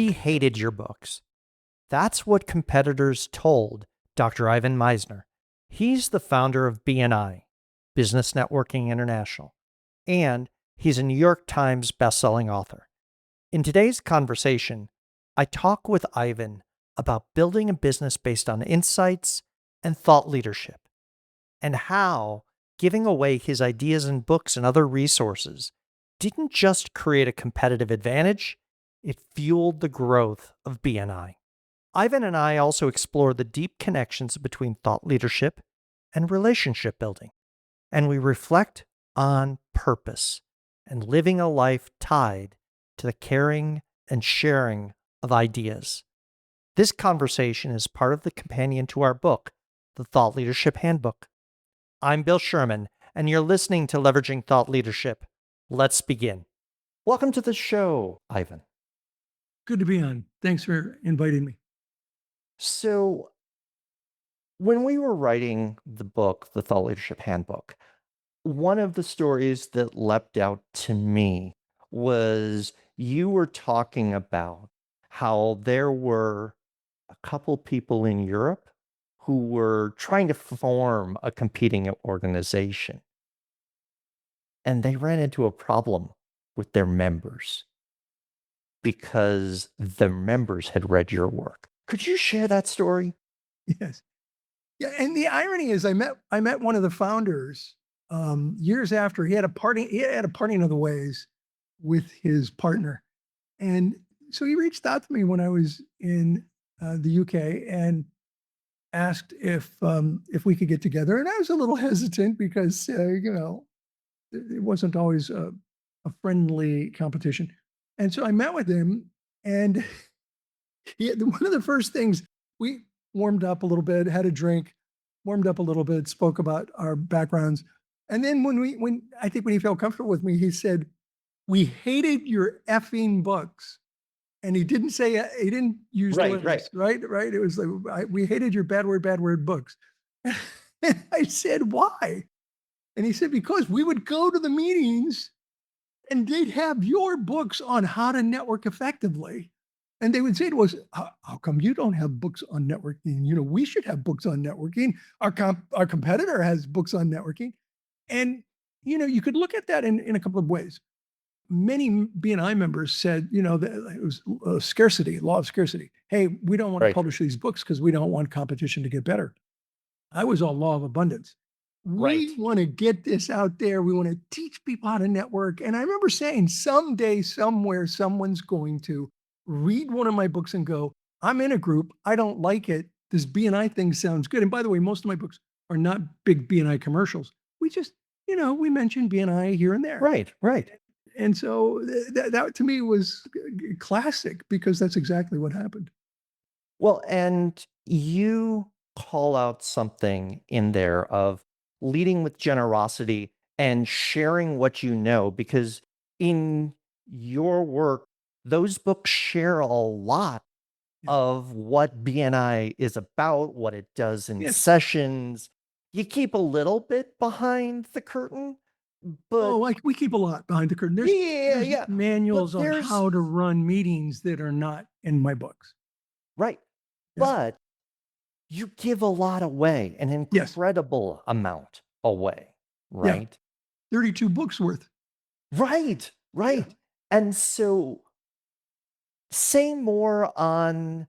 We hated your books. That's what competitors told Dr. Ivan Misner. He's the founder of BNI, Business Networking International, and he's a New York Times bestselling author. In today's conversation, I talk with Ivan about building a business based on insights and thought leadership, and how giving away his ideas and books and other resources didn't just create a competitive advantage, it fueled the growth of BNI. Ivan and I also explore the deep connections between thought leadership and relationship building, and we reflect on purpose and living a life tied to the caring and sharing of ideas. This conversation is part of the companion to our book, The Thought Leadership Handbook. I'm Bill Sherman, and you're listening to Leveraging Thought Leadership. Let's begin. Welcome to the show, Ivan. Good to be on. Thanks for inviting me. So, when we were writing the book, The Thought Leadership Handbook, one of the stories that leapt out to me was you were talking about how there were a couple people in Europe who were trying to form a competing organization, and they ran into a problem with their members because the members had read your work. Could you share that story? Yes. Yeah, and the irony is I met one of the founders years after he had a parting of the ways with his partner. And so he reached out to me when I was in the UK and asked if we could get together. And I was a little hesitant because it wasn't always a friendly competition. And so I met with him, and one of the first things, we warmed up a little bit, had a drink, warmed up a little bit, spoke about our backgrounds. And then when I think when he felt comfortable with me, he said, "We hated your effing books." And he didn't say, he didn't use the Right, word, right. right. It was like, we hated your bad word books. And I said, "Why?" And he said, "Because we would go to the meetings and they'd have your books on how to network effectively. And they would say to us, how come you don't have books on networking? We should have books on networking. Our competitor has books on networking." And, you could look at that in a couple of ways. Many BNI members said, that it was scarcity, law of scarcity. Hey, we don't want to Right, publish these books because we don't want competition to get better. I was all law of abundance. right. We want to get this out there. We want to teach people how to network. And I remember saying, someday, somewhere, someone's going to read one of my books and go, "I'm in a group. I don't like it. This BNI thing sounds good." And by the way, most of my books are not big BNI commercials. We just, we mention BNI here and there. Right, right. And so that to me was classic because that's exactly what happened. Well, and you call out something in there of leading with generosity and sharing what you know, because in your work, those books share a lot Yeah. of what BNI is about, what it does in Yes. sessions. You keep a little bit behind the curtain, Oh, but like we keep a lot behind the curtain. There's yeah, there's yeah. But manuals on there's how to run meetings that are not in my books. right. Yeah. But you give a lot away, an Yes. incredible amount away, Yeah. right? 32 books worth. Right, Yeah. right. And so say more on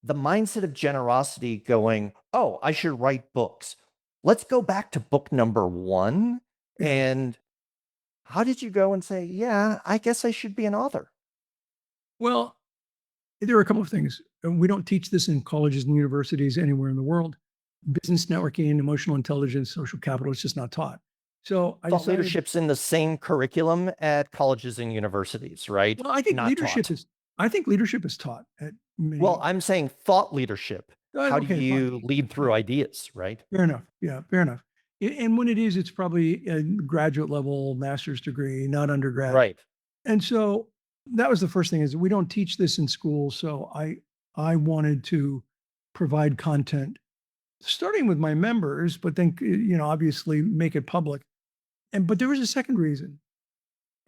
the mindset of generosity going, "Oh, I should write books." Let's go back to book number 1, Yeah. and how did you go and say, "Yeah, I guess I should be an author?" Well, there are a couple of things. We don't teach this in colleges and universities anywhere in the world. Business networking, emotional intelligence, social capital, it's just not taught. So I Thought decided, leadership's in the same curriculum at colleges and universities, right? well, Not taught. I think leadership is taught at Well, many. I'm saying thought leadership. How do Okay, fine. you lead through Fine. ideas, right? Fair enough. Yeah, fair enough. And when it is, it's probably a graduate level master's degree, not undergrad. Right. And so that was the first thing, is we don't teach this in school. So I wanted to provide content starting with my members, but then, obviously make it public. But there was a second reason.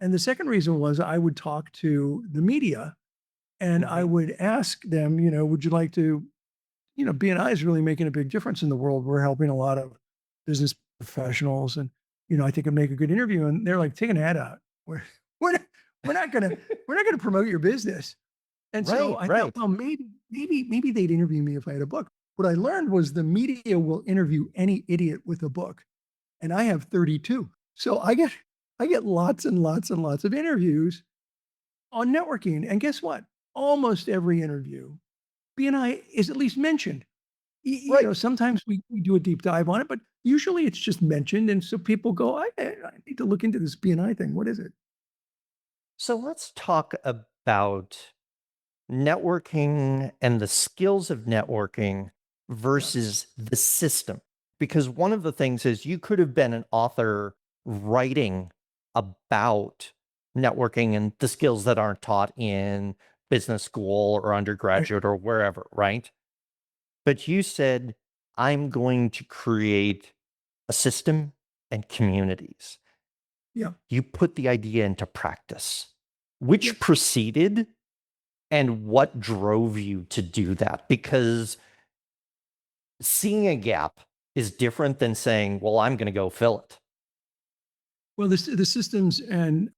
And the second reason was I would talk to the media And I Mhm. would ask them, would you like to, B&I is really making a big difference in the world. We're helping a lot of business professionals and, I think it'd make a good interview. And they're like, take an ad out. We're not, we're not gonna, we're not gonna promote your business. And so Right, I thought, right. well, maybe they'd interview me if I had a book. What I learned was the media will interview any idiot with a book, and I have 32. So I get lots and lots and lots of interviews on networking. And guess what? Almost every interview, BNI is at least mentioned. Right. Sometimes we do a deep dive on it, but usually it's just mentioned. And so people go, I need to look into this BNI thing. What is it? So let's talk about networking and the skills of networking Yeah. versus the system. Because one of the things is you could have been an author writing about networking and the skills that aren't taught in business school or Right. undergraduate or wherever, right? But you said, I'm going to create a system and communities. Yeah. You put the idea into practice. Which Yes. proceeded and what drove you to do that? Because seeing a gap is different than saying, well, I'm going to go fill it. Well, the systems and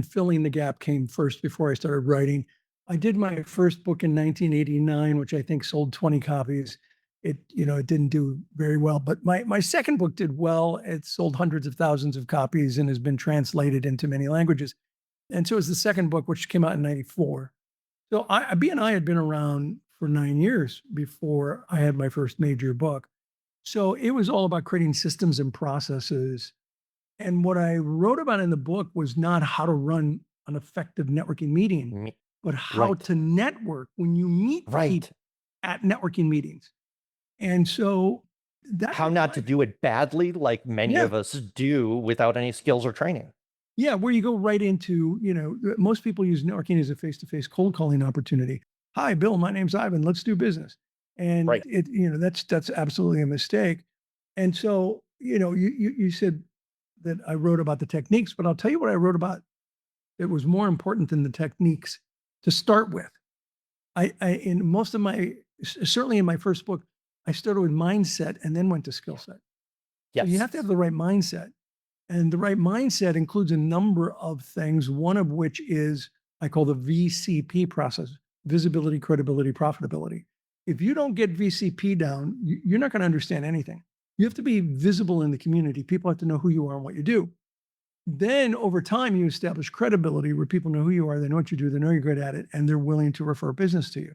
filling the gap came first before I started writing. I did my first book in 1989, which I think sold 20 copies. It didn't do very well, but my second book did well. It sold hundreds of thousands of copies and has been translated into many languages. And so is the second book, which came out in 94. So B&I had been around for 9 years before I had my first major book. So it was all about creating systems and processes, and what I wrote about in the book was not how to run an effective networking meeting, Me- but how Right. to network when you meet people Right. at networking meetings. And so that's How what not to do it badly, like many yeah, of us do without any skills or training. yeah, where you go right into, most people use networking as a face-to-face cold calling opportunity. Hi, Bill, my name's Ivan. Let's do business. And Right. that's absolutely a mistake. And so, you said that I wrote about the techniques, but I'll tell you what I wrote about. It was more important than the techniques to start with. In most of my, certainly in my first book, I started with mindset and then went to skill set. So you Yes. have to have the right mindset. And the right mindset includes a number of things, one of which is I call the VCP process: visibility, credibility, profitability. If you don't get VCP down, you're not going to understand anything. You have to be visible in the community. People have to know who you are and what you do. Then over time, you establish credibility where people know who you are, they know what you do, they know you're good at it, and they're willing to refer business to you,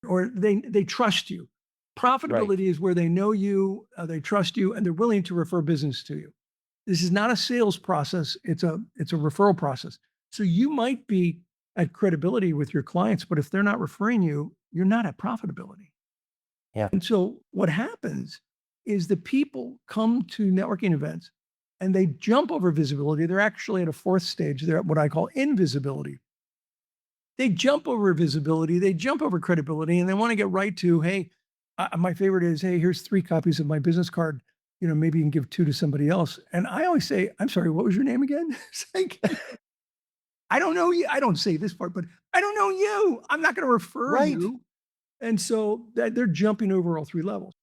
or they trust you. Right. Profitability is where they know you, they trust you, and they're willing to refer business to you. This is not a sales process; it's a referral process. So you might be at credibility with your clients, but if they're not referring you, you're not at profitability. Yeah. And so what happens is the people come to networking events and they jump over visibility. They're actually at a fourth stage. They're at what I call invisibility. They jump over visibility, they jump over credibility, and they want to get right to, hey, my favorite is, hey, here's 3 copies of my business card. Maybe you can give 2 to somebody else. And I always say, I'm sorry, what was your name again? It's like, I don't know you. I don't say this part, but I don't know you. I'm not going to refer Right. you. And so that they're jumping over all 3 levels.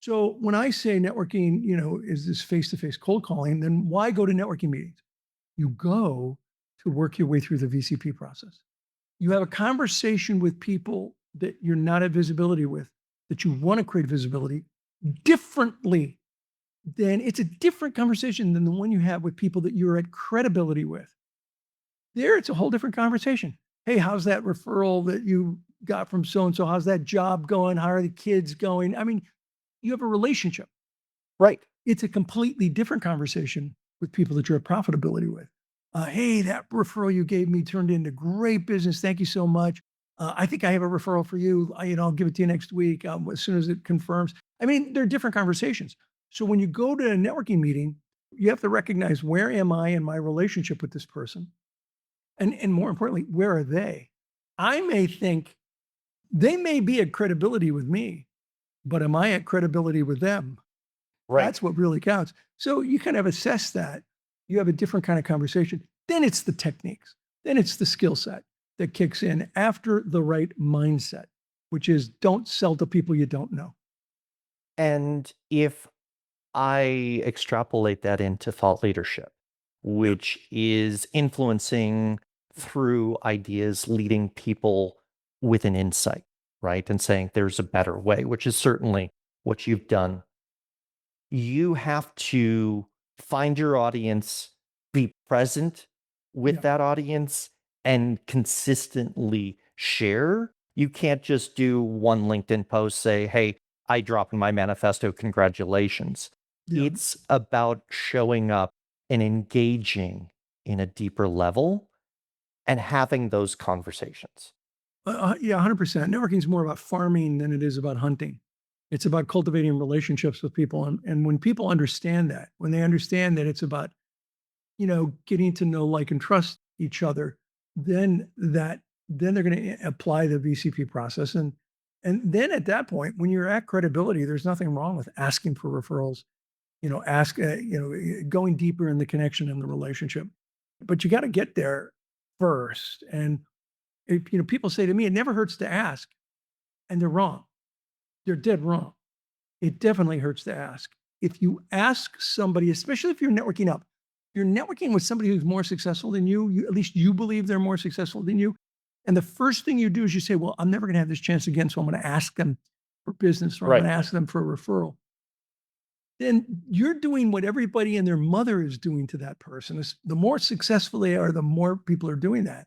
So when I say networking, is this face-to-face cold calling, then why go to networking meetings? You go to work your way through the VCP process. You have a conversation with people that you're not at visibility with, that you want to create visibility differently. Then it's a different conversation than the one you have with people that you're at credibility with. There, it's a whole different conversation. Hey, how's that referral that you got from so and so? How's that job going? How are the kids going? I mean, you have a relationship. Right. It's a completely different conversation with people that you're at profitability with. Hey, that referral you gave me turned into great business. Thank you so much. I think I have a referral for you. I'll give it to you next week as soon as it confirms. I mean, they're different conversations. So when you go to a networking meeting, you have to recognize, where am I in my relationship with this person? And more importantly, where are they? I may think they may be at credibility with me, but am I at credibility with them? Right. That's what really counts. So you kind of assess that. You have a different kind of conversation. Then it's the techniques. Then it's the skill set. that kicks in after the right mindset, which is don't sell to people you don't know. And if I extrapolate that into thought leadership, Yeah. which is influencing through ideas, leading people with an insight, right? And saying there's a better way, which is certainly what you've done. You have to find your audience, be present with Yeah. that audience, and consistently share. You can't just do one LinkedIn post, say, hey, I dropped my manifesto, congratulations. Yeah. It's about showing up and engaging in a deeper level and having those conversations. Yeah, 100%. Networking is more about farming than it is about hunting. It's about cultivating relationships with people. And when people understand that, when they understand that it's about, getting to know, like, and trust each other, then they're going to apply the VCP process. And then at that point, when you're at credibility, there's nothing wrong with asking for referrals, going deeper in the connection and the relationship. But you got to get there first. And if, people say to me, it never hurts to ask, and they're wrong. They're dead wrong. It definitely hurts to ask. If you ask somebody, especially if you're networking up, you're networking with somebody who's more successful than you, at least you believe they're more successful than you. And the first thing you do is you say, well, I'm never going to have this chance again. So I'm going to ask them for business, or I'm going Right. to ask them for a referral. Then you're doing what everybody and their mother is doing to that person. The more successful they are, the more people are doing that.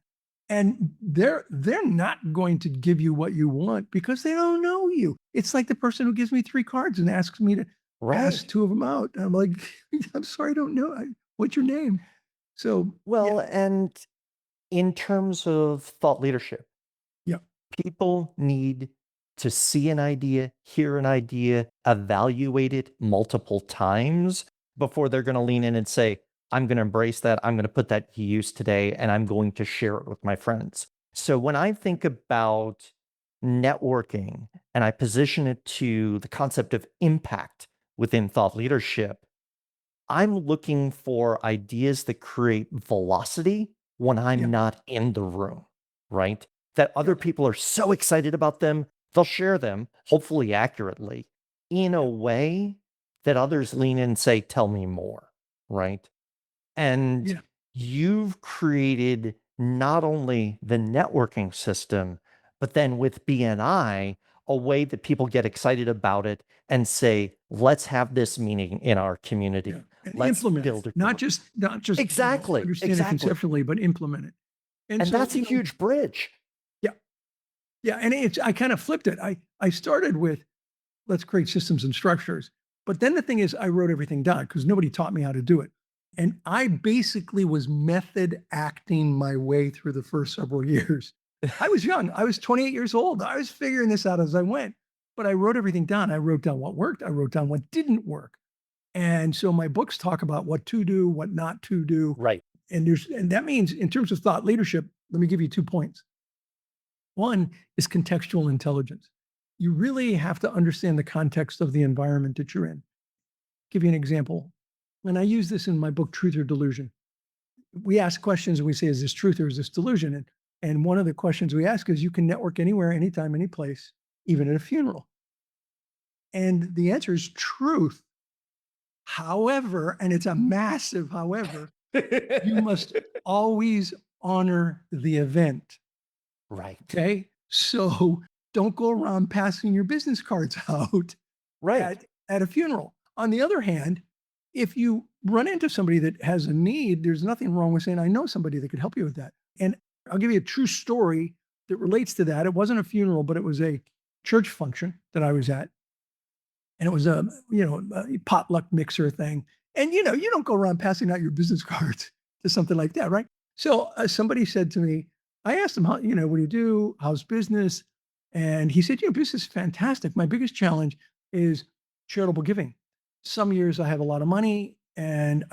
And they're not going to give you what you want because they don't know you. It's like the person who gives me 3 cards and asks me to pass Right. 2 of them out. And I'm like, I'm sorry, I don't know. What's your name? So yeah, Well, and in terms of thought leadership, yeah, people need to see an idea, hear an idea, evaluate it multiple times before they're going to lean in and say, I'm going to embrace that. I'm going to put that to use today and I'm going to share it with my friends. So when I think about networking and I position it to the concept of impact within thought leadership, I'm looking for ideas that create velocity when yeah, I'm not in the room, right? That yeah, other people are so excited about them, they'll share them, hopefully accurately, in a yeah, way that others lean in and say, tell me more, right? And yeah, you've created not only the networking system, but then with BNI, a way that people get excited about it and say, let's have this meeting in our yeah. community. And Let's implement it. build a Not just exactly, understand it exactly. conceptually, but implement it. And And so, that's a huge bridge. yeah, yeah. And I kind of flipped it. I started with, let's create systems and structures. But then the thing is, I wrote everything down because nobody taught me how to do it. And I basically was method acting my way through the first several years. I was young. I was 28 years old. I was figuring this out as I went. But I wrote everything down. I wrote down what worked. I wrote down what didn't work. And so my books talk about what to do, what not to do. Right. And that means in terms of thought leadership, let me give you 2 points. One is contextual intelligence. You really have to understand the context of the environment that you're in. Give you an example. And I use this in my book, Truth or Delusion. We ask questions and we say, is this truth or is this delusion? And one of the questions we ask is, you can network anywhere, anytime, any place, even at a funeral. And the answer is truth. However, and it's a massive however, you must always honor the event. Right. Okay. So don't go around passing your business cards out Right. at a funeral. On the other hand, if you run into somebody that has a need, there's nothing wrong with saying, I know somebody that could help you with that. And I'll give you a true story that relates to that. It wasn't a funeral, but it was a church function that I was at. And it was a potluck mixer thing. And you don't go around passing out your business cards to something like that, right? So somebody said to me, I asked him, how, what do you do? How's business? And he said, business is fantastic. My biggest challenge is charitable giving. Some years I have a lot of money, and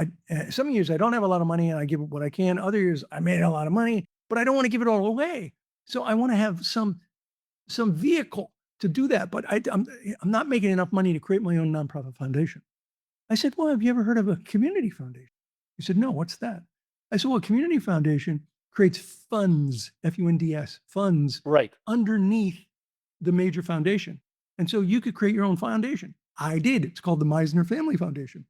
some years I don't have a lot of money, and I give what I can. Other years I made a lot of money, but I don't want to give it all away. So I want to have some vehicle to do that, but I'm not making enough money to create my own nonprofit foundation. I said, well, have you ever heard of a community foundation? He said, no, what's that? I said, well, a community foundation creates funds, Funds, funds Right. underneath the major foundation. And so you could create your own foundation. I did. It's called the Misner Family Foundation.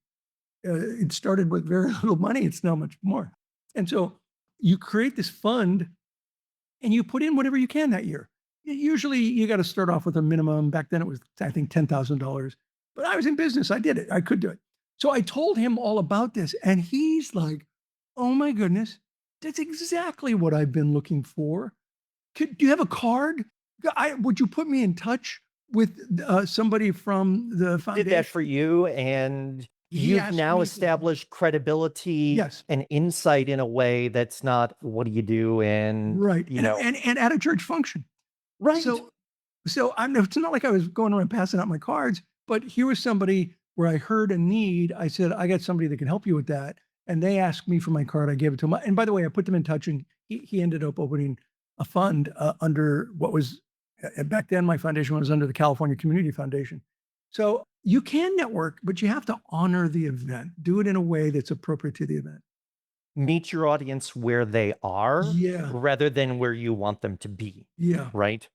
It started with very little money. It's now much more. And so you create this fund and you put in whatever you can that year. Usually you got to start off with a minimum. Back then it was, I think, $10,000. But I was in business. I did it. I could do it. So I told him all about this. And he's like, oh my goodness, that's exactly what I've been looking for. Do you have a card? Would you put me in touch with somebody from the Did that foundation? for you, and He you've asked now me to- established credibility Yes, and insight in a way that's not, what do you do? And, right. you And, know, and at a church function. right. So it's not like I was going around passing out my cards, but here was somebody where I heard a need. I said, I got somebody that can help you with that. And they asked me for my card. I gave it to him. And by the way, I put them in touch, and he ended up opening a fund under what was back then, my foundation was under the California Community Foundation. So you can network, but you have to honor the event, do it in a way that's appropriate to the event. Meet your audience where they are Yeah. rather than where you want them to be. Yeah. Right.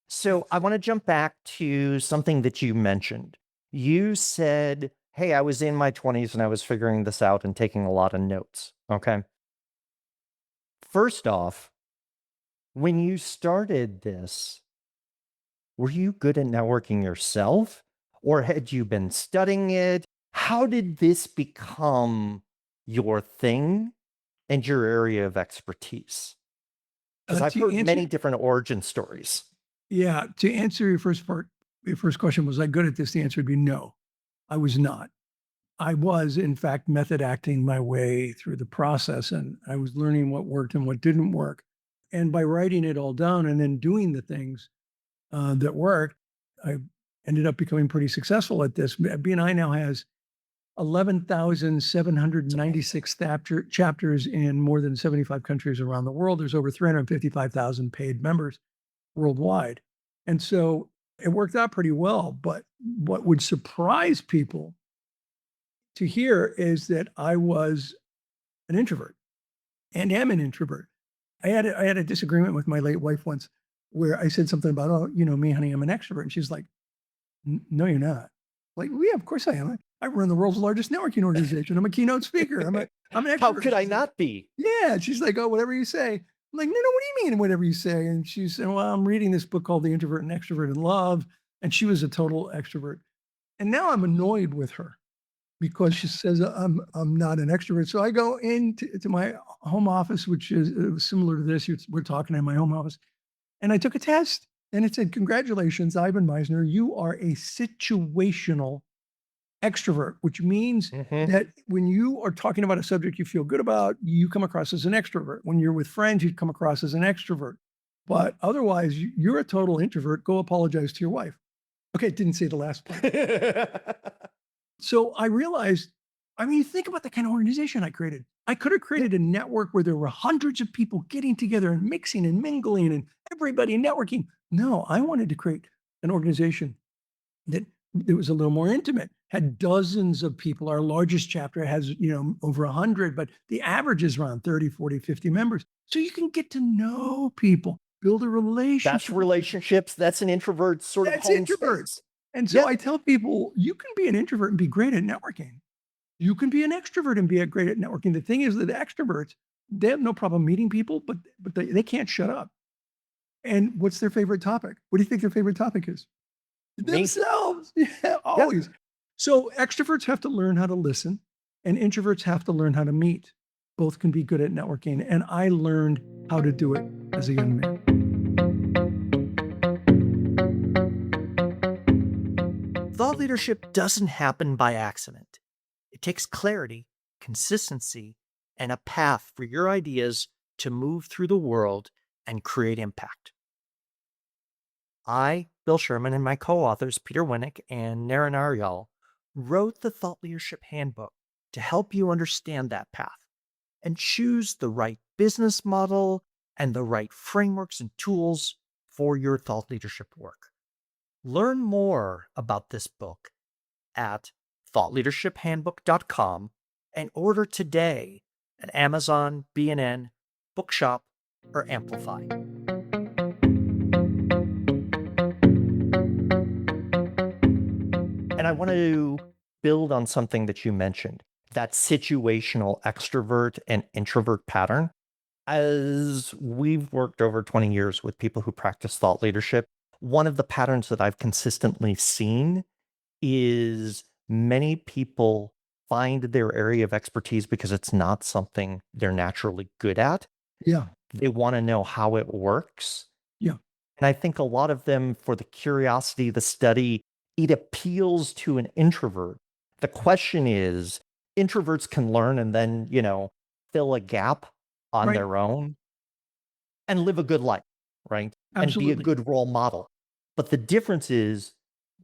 So I want to jump back to something that you mentioned. You said, hey, I was in my 20s and I was figuring this out and taking a lot of notes. Okay. First off, when you started this, were you good at networking yourself, or had you been studying it? How did this become your thing and your area of expertise? Because I've To heard answer, many different origin stories. yeah, to answer your first part, your first question, was I good at this? The answer would be no, I was not. I was, in fact, method acting my way through the process, and I was learning what worked and what didn't work. And by writing it all down and then doing the things that worked, I ended up becoming pretty successful at this. BNI now has 11,796 chapters in more than 75 countries around the world. There's over 355,000 paid members worldwide. And so it worked out pretty well. But what would surprise people to hear is that I was an introvert and am an introvert. I had a disagreement with my late wife once where I said something about, oh, me, honey, I'm an extrovert. And she's like, no, you're not. Like, well, yeah, of course I am. I run the world's largest networking organization. I'm a keynote speaker. I'm an How extrovert. could I not be? Yeah. She's like, oh, whatever you say. I'm like, no, what do you mean, whatever you say? And she said, well, I'm reading this book called The Introvert and Extrovert in Love. And she was a total extrovert. And now I'm annoyed with her because she says I'm not an extrovert. So I go into my home office, which is similar to this. We're talking in my home office. And I took a test, and it said, congratulations, Ivan Misner, you are a situational extrovert, which means that when you are talking about a subject you feel good about, you come across as an extrovert. When you're with friends, you come across as an extrovert. But otherwise, you're a total introvert. Go apologize to your wife. Okay, didn't say the last part. So I realized, you think about the kind of organization I created. I could have created a network where there were hundreds of people getting together and mixing and mingling and everybody networking. No, I wanted to create an organization that it was a little more intimate, had dozens of people. Our largest chapter has, over 100, but the average is around 30, 40, 50 members. So you can get to know people, build a relationship. That's relationships. That's an introvert sort of home space. And so I tell people, you can be an introvert and be great at networking. You can be an extrovert and be great at networking. The thing is that the extroverts, they have no problem meeting people, but they can't shut up. And what's their favorite topic? What do you think their favorite topic is? Themselves. Yeah, always. Yeah. So extroverts have to learn how to listen, and introverts have to learn how to meet. Both can be good at networking. And I learned how to do it as a young man. Thought leadership doesn't happen by accident. It takes clarity, consistency, and a path for your ideas to move through the world and create impact. I, Bill Sherman, and my co-authors, Peter Winnick and Naren Aryal, wrote the Thought Leadership Handbook to help you understand that path and choose the right business model and the right frameworks and tools for your thought leadership work. Learn more about this book at thoughtleadershiphandbook.com and order today at Amazon, B&N, Bookshop, or amplify. And I want to build on something that you mentioned, that situational extrovert and introvert pattern. As we've worked over 20 years with people who practice thought leadership, one of the patterns that I've consistently seen is many people find their area of expertise because it's not something they're naturally good at. Yeah. They want to know how it works. Yeah. And I think a lot of them, for the curiosity, the study, it appeals to an introvert. The question is, introverts can learn and then, fill a gap on Right. their own and live a good life, right? And be a Absolutely. good role model. But the difference is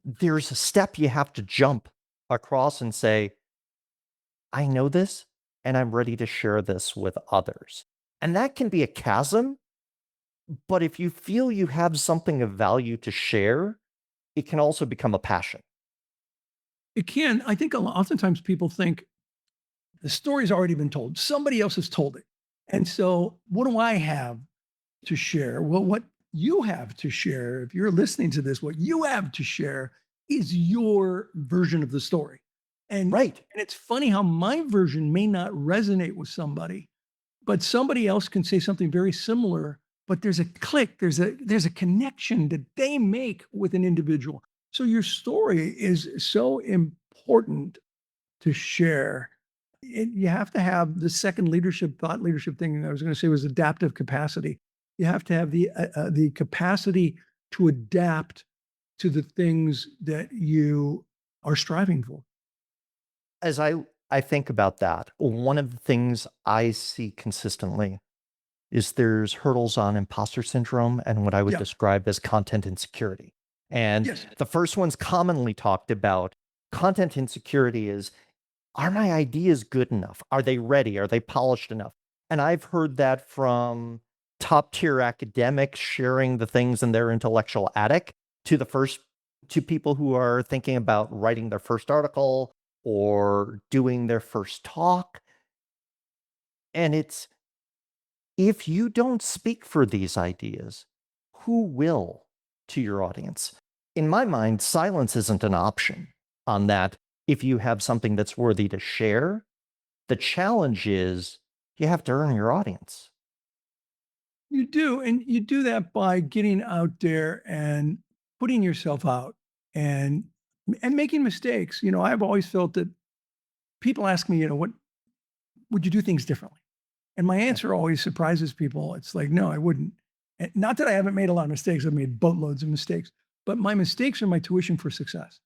there's a step you have to jump across and say, I know this and I'm ready to share this with others. And that can be a chasm, but if you feel you have something of value to share, it can also become a passion. It can. I think oftentimes people think the story's already been told. Somebody else has told it. And so what do I have to share? Well, what you have to share, if you're listening to this, what you have to share is your version of the story. Right. And it's funny how my version may not resonate with somebody, but somebody else can say something very similar, but there's a click, there's a connection that they make with an individual. So your story is so important to share. You have to have the second thought leadership thing I was going to say was adaptive capacity. You have to have the capacity to adapt to the things that you are striving for. As I think about that, one of the things I see consistently is there's hurdles on imposter syndrome and what I would Yeah. describe as content insecurity. And Yes. the first one's commonly talked about. Content insecurity is, are my ideas good enough? Are they ready? Are they polished enough? And I've heard that from top tier academics sharing the things in their intellectual attic to to people who are thinking about writing their first article or doing their first talk. And it's, if you don't speak for these ideas, who will to your audience? In my mind, silence isn't an option on that. If you have something that's worthy to share, the challenge is you have to earn your audience. You do. And you do that by getting out there and putting yourself out and making mistakes. I've always felt that people ask me, what would you do things differently? And my Yeah. answer always surprises people. It's like, no, I wouldn't. Not that I haven't made a lot of mistakes. I've made boatloads of mistakes, but my mistakes are my tuition for success.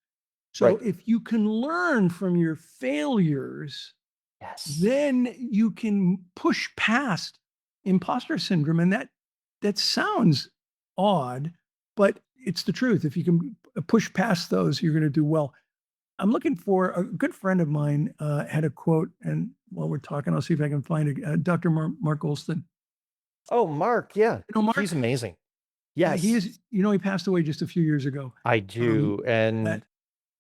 So Right. if you can learn from your failures, Yes. then you can push past imposter syndrome. And that sounds odd, but it's the truth. If you can push past those, you're going to do well. I'm looking for a good friend of mine had a quote, and while we're talking, I'll see if I can find it. Dr. Mark Olston. Oh, Mark. Yeah. He's Mark, amazing. he Yes, is. He passed away just a few years ago. I Um, do. that And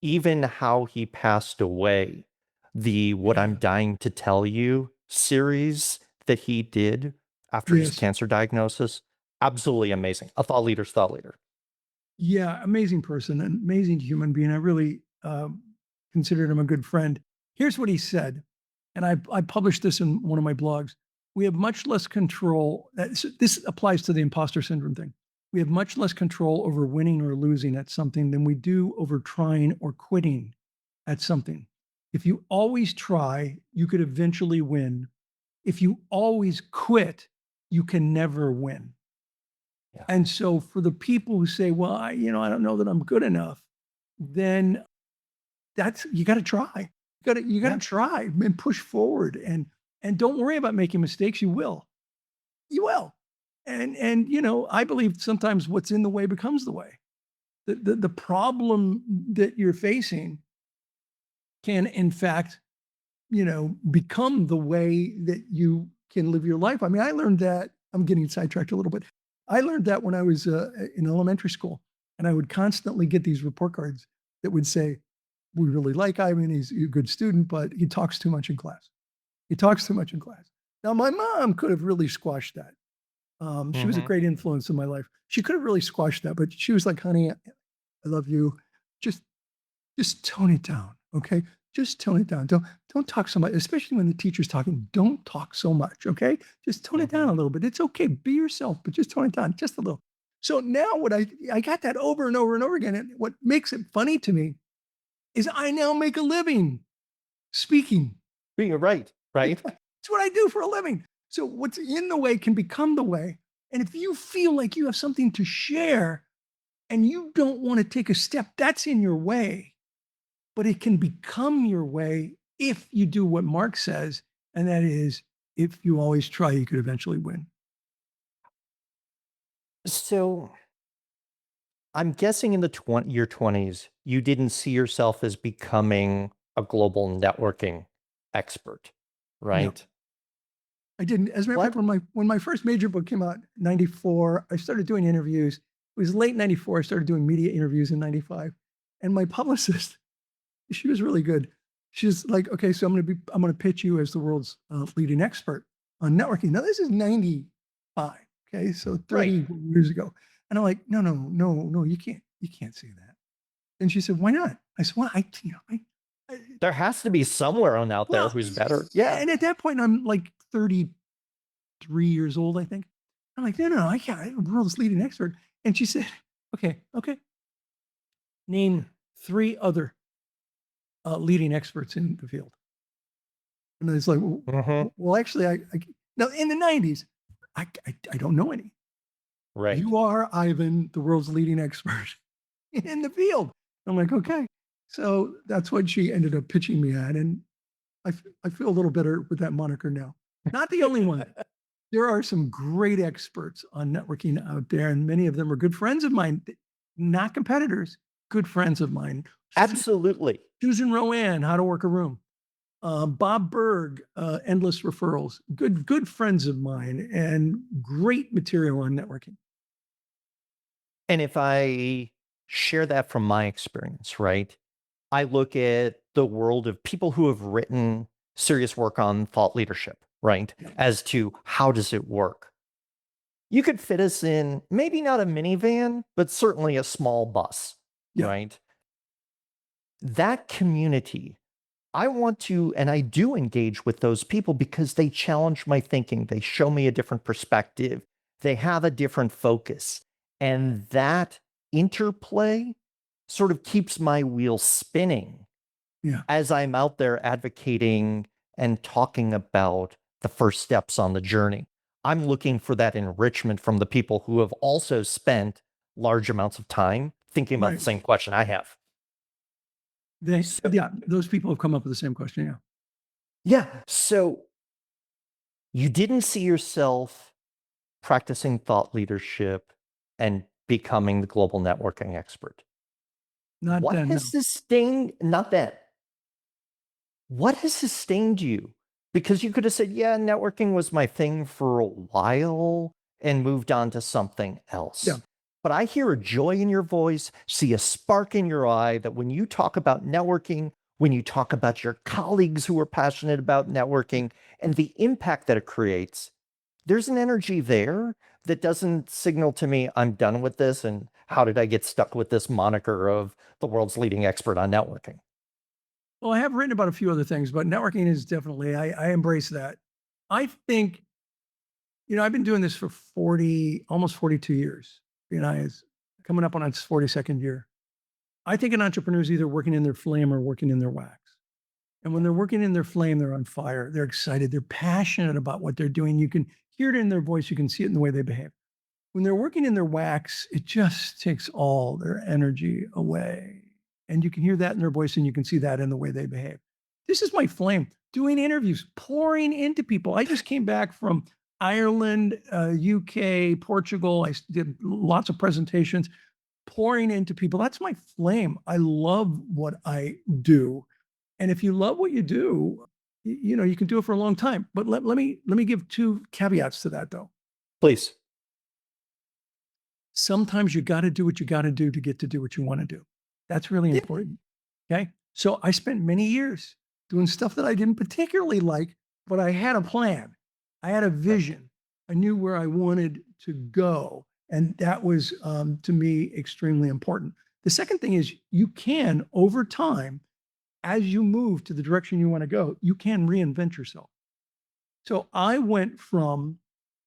even how he passed away, the What I'm yeah, Dying to Tell You series that he did after his yes, cancer diagnosis, absolutely amazing. A thought leader's thought leader. yeah, amazing person, an amazing human being. I really considered him a good friend. Here's what he said, and I published this in one of my blogs. We have much less control. This applies to the imposter syndrome thing. We have much less control over winning or losing at something than we do over trying or quitting at something. If you always try, you could eventually win. If you always quit, you can never win. Yeah. And so for the people who say, well, I don't know that I'm good enough, then that's you got to try. You got to Yeah. try and push forward and don't worry about making mistakes. You will. You will. And I believe sometimes what's in the way becomes the way. The problem that you're facing can in fact, become the way that you can live your life. I mean, I learned that. I'm getting sidetracked a little bit. I learned that when I was in elementary school, and I would constantly get these report cards that would say, "We really like Ivan. He's a good student, but he talks too much in class. He talks too much in class." Now, my mom could have really squashed that. She was a Hmm. great influence in my life. She could have really squashed that, but she was like, honey, I love you. Just just tone it down. Okay. Just tone it down. Don't talk so much, especially when the teacher's talking. Don't talk so much. Okay. Just tone it down Hmm. a little bit. It's okay. Be yourself, but just tone it down just a little. So now what I got that over and over and over again. And what makes it funny to me is I now make a living speaking. You're right, right? It's what I do for a living. So what's in the way can become the way. And if you feel like you have something to share and you don't want to take a step, that's in your way, but it can become your way if you do what Mark says. And that is, if you always try, you could eventually win. So I'm guessing in the your 20s, you didn't see yourself as becoming a global networking expert, No, right? I didn't. As a matter of fact, What? when my first major book came out, 94, I started doing interviews. It was late 94. I started doing media interviews in 95. And my publicist, she was really good. She's like, okay, so I'm going to pitch you as the world's leading expert on networking. Now this is 95. Okay. So Right. 30 years ago. And I'm like, no, no, no, no, you can't say that. And she said, why not? I said, well, I There has to be someone out there well, who's better. Yeah. and at that point I'm like 33 years old, I think. I'm like, no, no, no, I can't, I'm the world's leading expert. And she said, okay, okay, name three other leading experts in the field. And it's like, Hmm. well, actually, now in the 90s, I don't know any. Right. You are, Ivan, the world's leading expert in the field. I'm like, okay. So that's what she ended up pitching me at. And I feel a little better with that moniker now. Not the only one. There are some great experts on networking out there, and many of them are good friends of mine, not competitors, good friends of mine. Absolutely. Susan Rowan, How to Work a Room. Bob Berg, Endless Referrals, good friends of mine, and great material on networking. And if I share that from my experience, right? I look at the world of people who have written serious work on thought leadership, right? Yeah, As to how does it work? You could fit us in maybe not a minivan, but certainly a small bus, yeah, right? That community, I want to, and I do engage with those people because they challenge my thinking. They show me a different perspective. They have a different focus. And that interplay sort of keeps my wheels spinning yeah. as I'm out there advocating and talking about the first steps on the journey. I'm looking for that enrichment from the people who have also spent large amounts of time thinking about the Right. same question I have. So, Yeah, those people have come up with the same question. Yeah. yeah. So you didn't see yourself practicing thought leadership and becoming the global networking expert. Not What then, no. has sustained, not that, what has sustained you? Because you could have said, yeah, networking was my thing for a while and moved on to something Yeah. else. But I hear a joy in your voice, see a spark in your eye that when you talk about networking, when you talk about your colleagues who are passionate about networking and the impact that it creates, there's an energy there that doesn't signal to me, I'm done with this. And how did I get stuck with this moniker of the world's leading expert on networking? Well, I have written about a few other things, but networking is definitely, I embrace that. I think, I've been doing this for 40, almost 42 years. Is coming up on its 42nd year. I think an entrepreneur is either working in their flame or working in their wax. And when they're working in their flame, they're on fire. They're excited. They're passionate about what they're doing. You can hear it in their voice. You can see it in the way they behave. When they're working in their wax, it just takes all their energy away. And you can hear that in their voice and you can see that in the way they behave. This is my flame doing interviews, pouring into people. I just came back from Ireland, UK, Portugal. I did lots of presentations, pouring into people. That's my flame. I love what I do. And if you love what you do, you can do it for a long time. But let me give two caveats to that though. Please. Sometimes you got to do what you got to do to get to do what you want to do. That's really Yeah. important. Okay. So I spent many years doing stuff that I didn't particularly like, but I had a plan. I had a Right. vision. I knew where I wanted to go. And that was, to me, extremely important. The second thing is you can, over time, as you move to the direction you want to go, you can reinvent yourself. So I went from,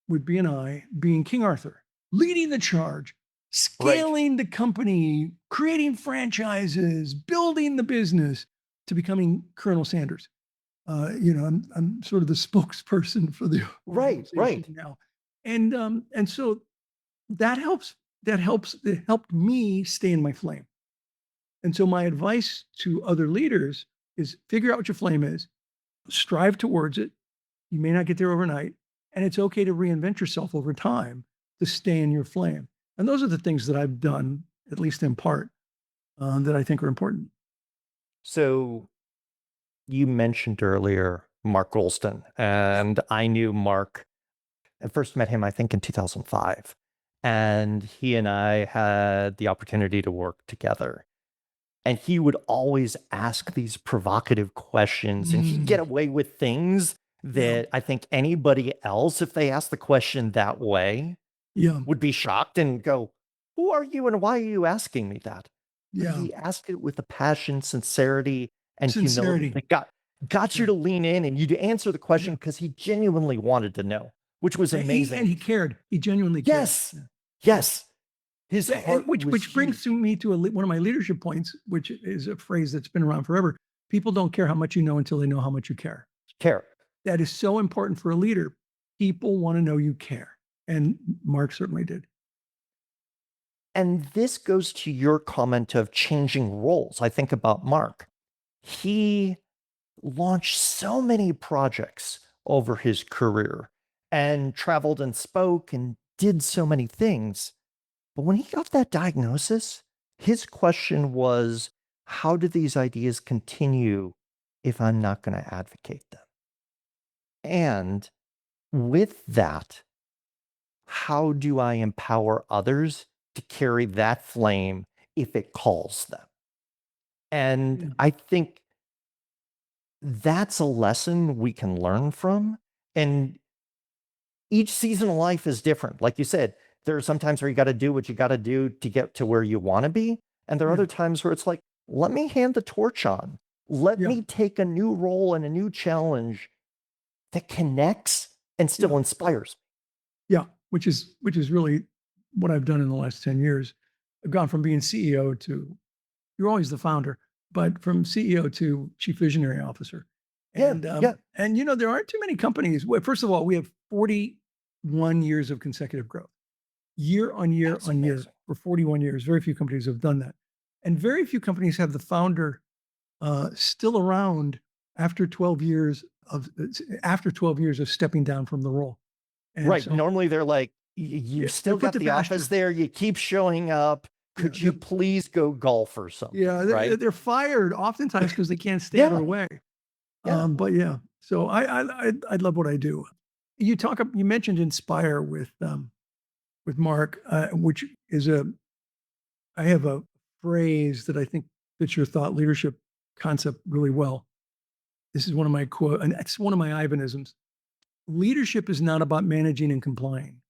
with BNI, being King Arthur, leading the charge, Right. scaling the company, creating franchises, building the business, to becoming Colonel Sanders. I'm sort of the spokesperson for the Right. organization Right. now, and so that helps. It helped me stay in my flame. And so my advice to other leaders is figure out what your flame is, strive towards it. You may not get there overnight, and it's okay to reinvent yourself over time to stay in your flame. And those are the things that I've done, at least in part, that I think are important. So you mentioned earlier Mark Golston, Yeah. and I knew Mark. I first met him, I think, in 2005. And he and I had the opportunity to work together. And he would always ask these provocative questions, and he'd get Mm, away with things yeah. that I think anybody else, if they asked the question that way, Yeah. would be shocked and go, "Who are you and why are you asking me that?" But Yeah. he asked it with a passion, sincerity, and humility Sincerity. that got you Yeah. to lean in and you to answer the Yeah. question because he genuinely wanted to know, which was And amazing. he cared. He genuinely cared. Yes, Yeah. Yeah. yes, his Yeah, and heart was which brings to huge. me to one of my leadership points, which is a phrase that's been around forever. People don't care how much you know until they know how much you care. Care. That is so important for a leader. People want to know you care. And Mark certainly did. And this goes to your comment of changing roles. I think about Mark. He launched so many projects over his career and traveled and spoke and did so many things. But when he got that diagnosis, his question was, how do these ideas continue if I'm not going to advocate them? And with that, how do I empower others to carry that flame if it calls them? And Yeah. I think that's a lesson we can learn from. And each season of life is different. Like you said, there are some times where you got to do what you got to do to get to where you want to be. And there are Yeah. other times where it's like, let me hand the torch on. Let Yeah. me take a new role and a new challenge that connects and Yeah. still inspires. Yeah. Which is really what I've done in the last 10 years. I've gone from being CEO to, you're always the founder, but from CEO to chief visionary officer. Yeah, yeah, And there aren't too many companies. Well, first of all, we have 41 years of consecutive growth, year on year that's on year amazing. for 41 years. Very few companies have done that. And very few companies have the founder still around after 12 years of stepping down from the role. And Right. so, Normally they're like, yeah, You've they're still put got to the office pasture. there. You keep showing up. Yeah, Could you please go golf or something? yeah, Right. they're fired oftentimes because they can't stay out of Yeah. the way. Yeah. But yeah, so I love what I do. You mentioned Inspire with Mark, which is I have a phrase that I think fits your thought leadership concept really well. This is one of my quote, and it's one of my Ivanisms. Leadership is not about managing and complying.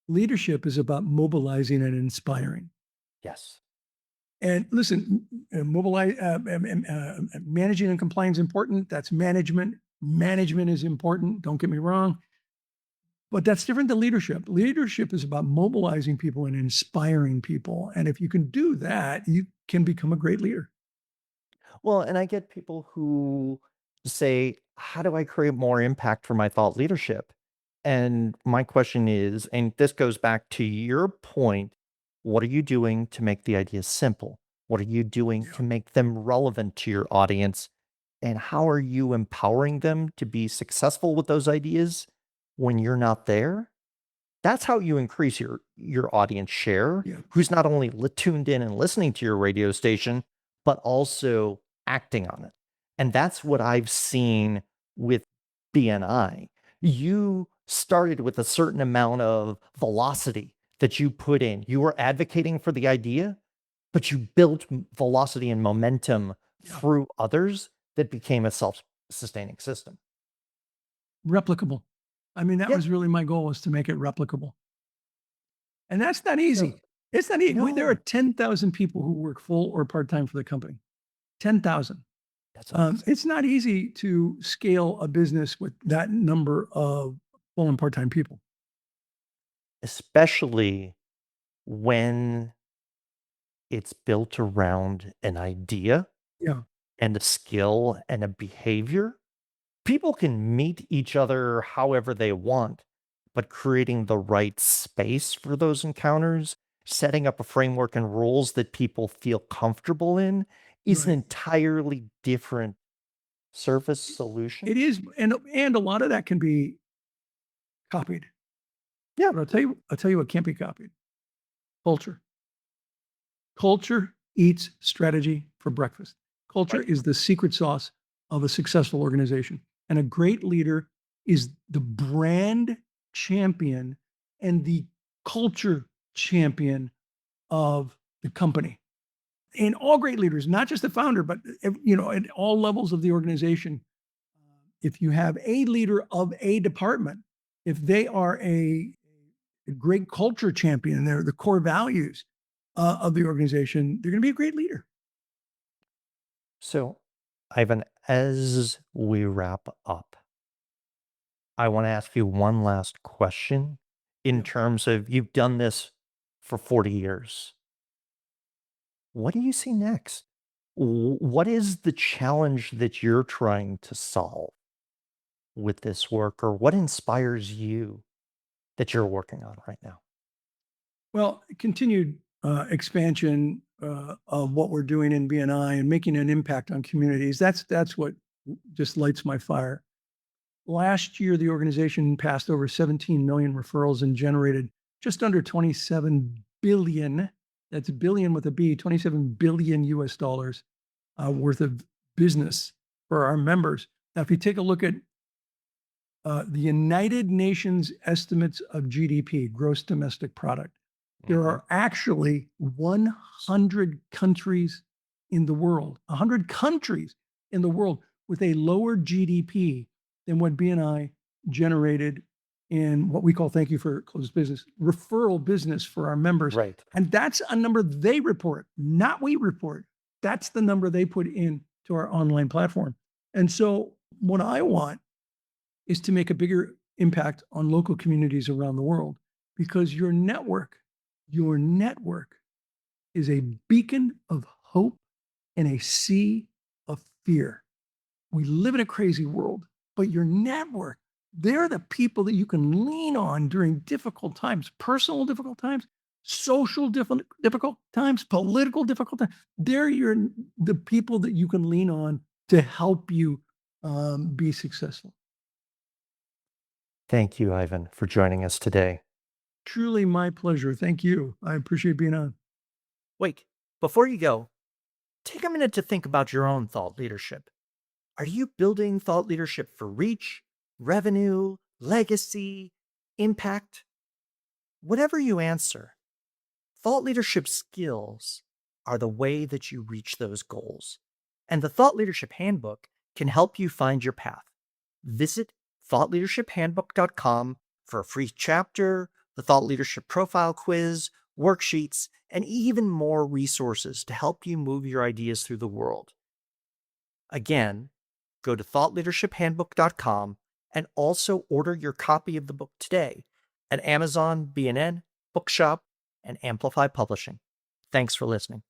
Leadership is about mobilizing and inspiring. Yes. And listen, managing and complying is important. That's management. Management is important. Don't get me wrong. But that's different than leadership. Leadership is about mobilizing people and inspiring people. And if you can do that, you can become a great leader. Well, and I get people who say, how do I create more impact for my thought leadership? And my question is, and this goes back to your point, what are you doing to make the ideas simple? What are you doing Yeah. to make them relevant to your audience? And how are you empowering them to be successful with those ideas when you're not there? That's how you increase your audience share, Yeah. who's not only tuned in and listening to your radio station, but also acting on it. And that's what I've seen with BNI. You started with a certain amount of velocity that you put in. You were advocating for the idea, but you built velocity and momentum Yeah. through others that became a self-sustaining system. Replicable. I mean, that Yeah. was really my goal, was to make it replicable. And that's not No. easy. It's not easy. There are No. 10,000 people who work full or part-time for the company. 10,000. That's amazing. It's not easy to scale a business with that number of full and part-time people. Especially when it's built around an idea Yeah, and a skill and a behavior. People can meet each other however they want, but creating the right space for those encounters, setting up a framework and rules that people feel comfortable in is an right. entirely different surface It solution. is, and a lot of that can be copied. Yeah, But I'll tell you what can't be copied. Culture. Culture eats strategy for breakfast. Culture right. is the secret sauce of a successful organization. And a great leader is the brand champion and the culture champion of the company. And all great leaders, not just the founder, but at all levels of the organization, if you have a leader of a department, if they are a great culture champion, they're the core values of the organization, they're going to be a great leader. So, Ivan, as we wrap up, I want to ask you one last question in Yeah. terms of you've done this for 40 years. What do you see next? What is the challenge that you're trying to solve with this work, or what inspires you that you're working on right now? Well, continued expansion of what we're doing in BNI and making an impact on communities. That's what just lights my fire. Last year, the organization passed over 17 million referrals and generated just under 27 billion. That's billion with a B, 27 billion US dollars worth of business for our members. Now, if you take a look at the United Nations estimates of GDP, gross domestic product, there Mhm. are actually 100 countries in the world, 100 countries in the world with a lower GDP than what BNI generated in what we call, thank you for closed business, referral business for our members. Right. And that's a number they report, not we report. That's the number they put in to our online platform. And so what I want is to make a bigger impact on local communities around the world, because your network is a beacon of hope in a sea of fear. We live in a crazy world, but your network, they're the people that you can lean on during difficult times, personal difficult times, social difficult times, political difficult times. The people that you can lean on to help you be successful. Thank you, Ivan, for joining us today. Truly my pleasure. Thank you. I appreciate being on. Wait, before you go, take a minute to think about your own thought leadership. Are you building thought leadership for reach, revenue, legacy, impact? Whatever you answer, thought leadership skills are the way that you reach those goals. And the Thought Leadership Handbook can help you find your path. Visit thoughtleadershiphandbook.com for a free chapter, the Thought Leadership Profile Quiz, worksheets, and even more resources to help you move your ideas through the world. Again, go to thoughtleadershiphandbook.com and also order your copy of the book today at Amazon, BNN, Bookshop, and Amplify Publishing. Thanks for listening.